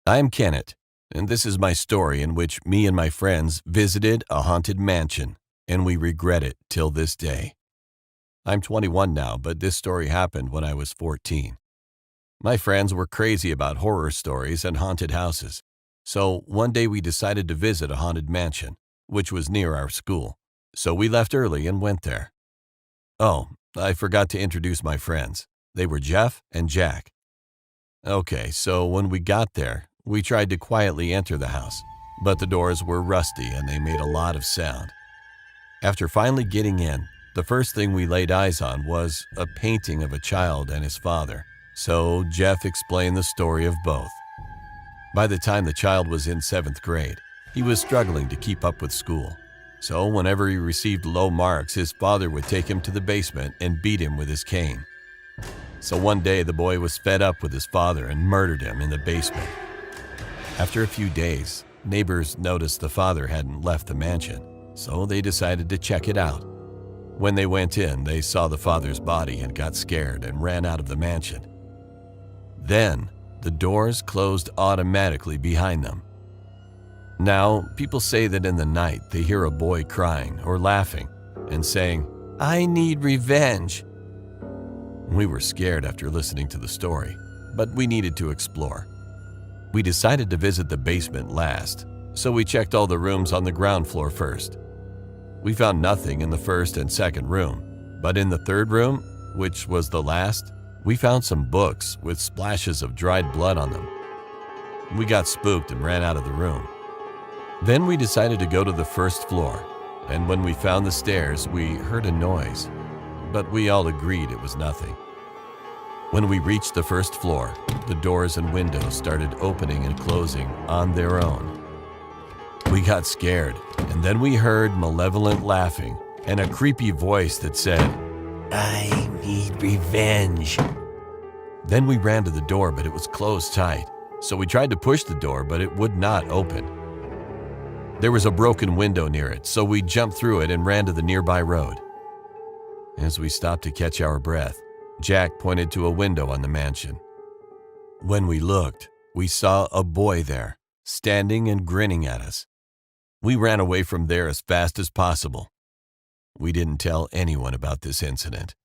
I'm Kenneth, and this is my story in which me and my friends visited a haunted mansion, and we regret it till this day. I'm 21 now, but this story happened when I was 14. My friends were crazy about horror stories and haunted houses, so one day we decided to visit a haunted mansion, which was near our school. So we left early and went there. Oh, I forgot to introduce my friends. They were Jeff and Jack. Okay, so when we got there, we tried to quietly enter the house, but the doors were rusty and they made a lot of sound. After finally getting in, the first thing we laid eyes on was a painting of a child and his father, so Jeff explained the story of both. By the time the child was in 7th grade, he was struggling to keep up with school. So whenever he received low marks, his father would take him to the basement and beat him with his cane. So one day the boy was fed up with his father and murdered him in the basement. After a few days, neighbors noticed the father hadn't left the mansion, so they decided to check it out. When they went in, they saw the father's body and got scared and ran out of the mansion. Then, the doors closed automatically behind them. Now, people say that in the night they hear a boy crying or laughing and saying, "I need revenge." We were scared after listening to the story, but we needed to explore. We decided to visit the basement last, so we checked all the rooms on the ground floor first. We found nothing in the first and second room, but in the third room, which was the last, we found some books with splashes of dried blood on them. We got spooked and ran out of the room. Then we decided to go to the first floor, and when we found the stairs, we heard a noise, but we all agreed it was nothing. When we reached the first floor, the doors and windows started opening and closing on their own. We got scared, and then we heard malevolent laughing and a creepy voice that said, "I need revenge." Then we ran to the door, but it was closed tight, so we tried to push the door, but it would not open. There was a broken window near it, so we jumped through it and ran to the nearby road. As we stopped to catch our breath, Jack pointed to a window on the mansion. When we looked, we saw a boy there, standing and grinning at us. We ran away from there as fast as possible. We didn't tell anyone about this incident.